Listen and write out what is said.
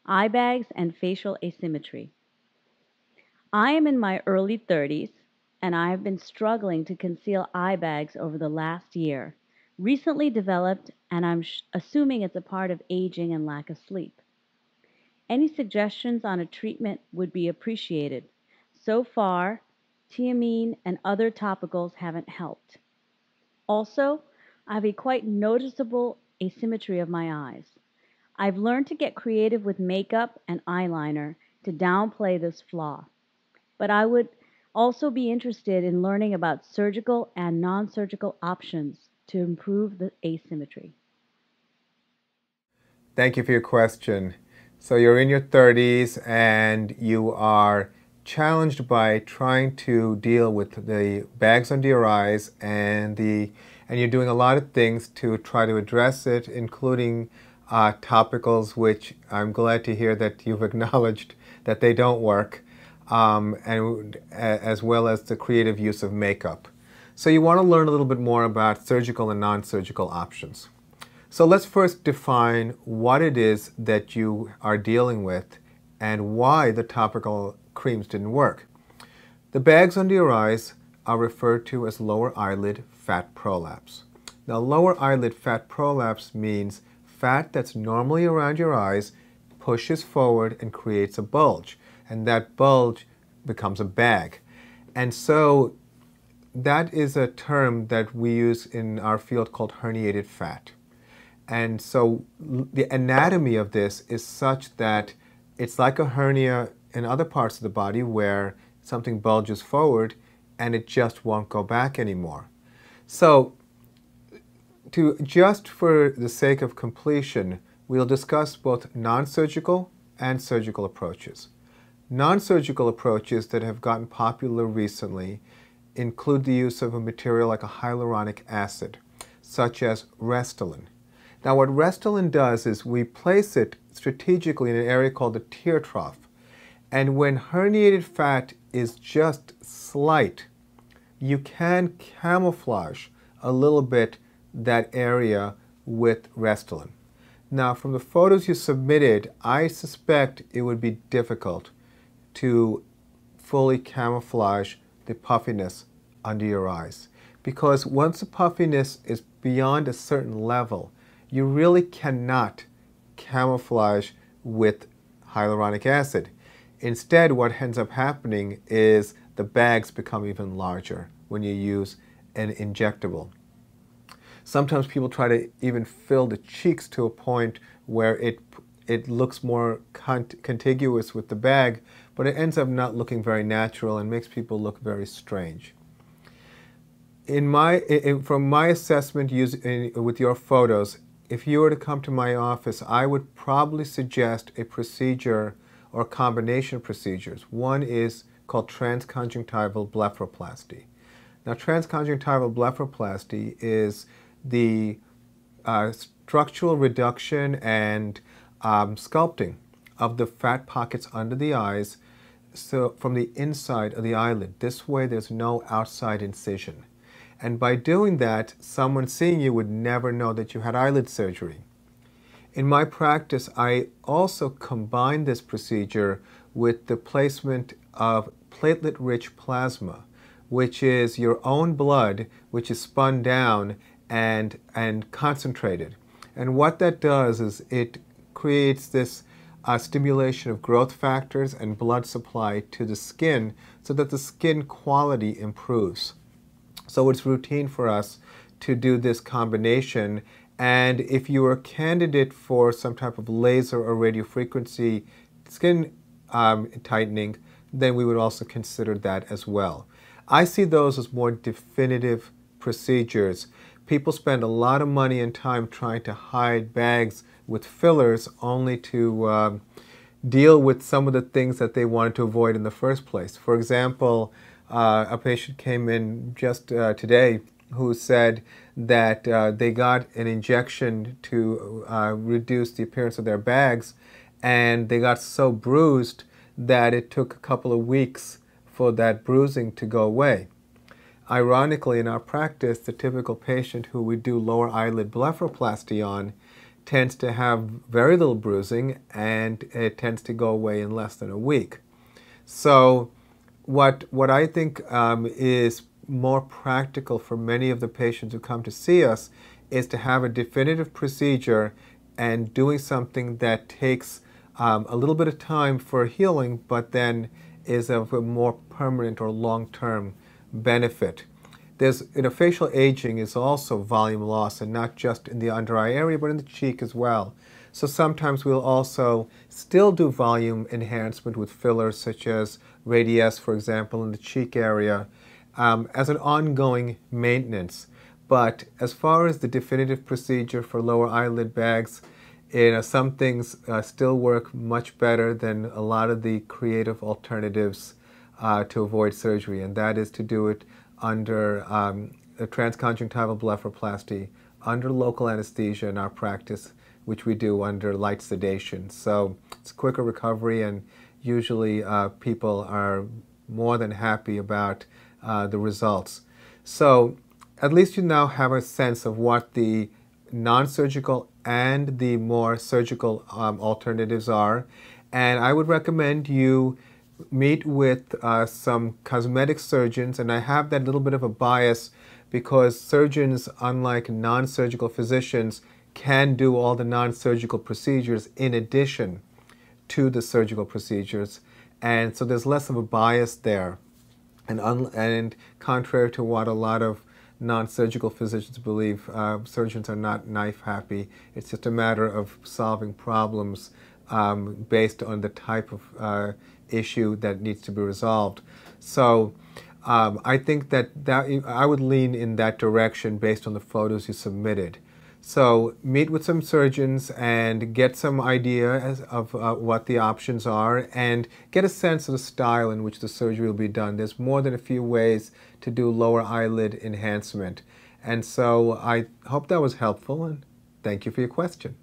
eye bags, and facial asymmetry. I am in my early 30s and I have been struggling to conceal eye bags over the last year. Recently developed, and I'm assuming it's a part of aging and lack of sleep. Any suggestions on a treatment would be appreciated. So far, thiamine and other topicals haven't helped. Also, I have a quite noticeable asymmetry of my eyes. I've learned to get creative with makeup and eyeliner to downplay this flaw, but I would also be interested in learning about surgical and non-surgical options to improve the asymmetry. Thank you for your question. So you're in your 30s and you are challenged by trying to deal with the bags under your eyes and you're doing a lot of things to try to address it, including topicals, which I'm glad to hear that you've acknowledged that they don't work, and as well as the creative use of makeup. So you want to learn a little bit more about surgical and non-surgical options. So let's first define what it is that you are dealing with and why the topical creams didn't work. The bags under your eyes are referred to as lower eyelid fat prolapse. Now, lower eyelid fat prolapse means fat that's normally around your eyes pushes forward and creates a bulge, and that bulge becomes a bag. And so that is a term that we use in our field called herniated fat. And so the anatomy of this is such that it's like a hernia in other parts of the body where something bulges forward and it just won't go back anymore. So just for the sake of completion, we'll discuss both non-surgical and surgical approaches. Non-surgical approaches that have gotten popular recently include the use of a material like a hyaluronic acid, such as Restylane. Now, what Restylane does is we place it strategically in an area called the tear trough. And when herniated fat is just slight, you can camouflage a little bit that area with Restylane. Now, from the photos you submitted, I suspect it would be difficult to fully camouflage the puffiness under your eyes. Because once the puffiness is beyond a certain level, you really cannot camouflage with hyaluronic acid. Instead, what ends up happening is the bags become even larger when you use an injectable. Sometimes people try to even fill the cheeks to a point where it looks more contiguous with the bag, but it ends up not looking very natural and makes people look very strange. From my assessment with your photos, if you were to come to my office, I would probably suggest a procedure or a combination of procedures. One is called transconjunctival blepharoplasty. Now, transconjunctival blepharoplasty is the structural reduction and sculpting of the fat pockets under the eyes, so from the inside of the eyelid. This way, there's no outside incision. And by doing that, someone seeing you would never know that you had eyelid surgery. In my practice, I also combine this procedure with the placement of platelet-rich plasma, which is your own blood, which is spun down and concentrated. And what that does is it creates this stimulation of growth factors and blood supply to the skin so that the skin quality improves. So it's routine for us to do this combination, and if you are a candidate for some type of laser or radiofrequency skin tightening, then we would also consider that as well. I see those as more definitive procedures. People spend a lot of money and time trying to hide bags with fillers only to deal with some of the things that they wanted to avoid in the first place. For example, a patient came in just today who said that they got an injection to reduce the appearance of their bags, and they got so bruised that it took a couple of weeks for that bruising to go away. Ironically, in our practice, the typical patient who we do lower eyelid blepharoplasty on tends to have very little bruising, and it tends to go away in less than a week. So what I think is more practical for many of the patients who come to see us is to have a definitive procedure and doing something that takes a little bit of time for healing, but then is of a more permanent or long-term benefit. Facial aging is also volume loss, and not just in the under eye area, but in the cheek as well. So sometimes we'll also still do volume enhancement with fillers such as Radiesse, for example, in the cheek area, as an ongoing maintenance. But as far as the definitive procedure for lower eyelid bags, some things still work much better than a lot of the creative alternatives to avoid surgery, and that is to do it under a transconjunctival blepharoplasty, under local anesthesia in our practice, which we do under light sedation. So it's quicker recovery, and usually people are more than happy about the results. So at least you now have a sense of what the non-surgical and the more surgical alternatives are. And I would recommend you meet with some cosmetic surgeons, and I have that little bit of a bias because surgeons, unlike non-surgical physicians, can do all the non-surgical procedures in addition to the surgical procedures, and so there's less of a bias there. And contrary to what a lot of non-surgical physicians believe, surgeons are not knife happy. It's just a matter of solving problems based on the type of issue that needs to be resolved. So I think that I would lean in that direction based on the photos you submitted. So meet with some surgeons and get some idea of what the options are, and get a sense of the style in which the surgery will be done. There's more than a few ways to do lower eyelid enhancement. And so I hope that was helpful, and thank you for your question.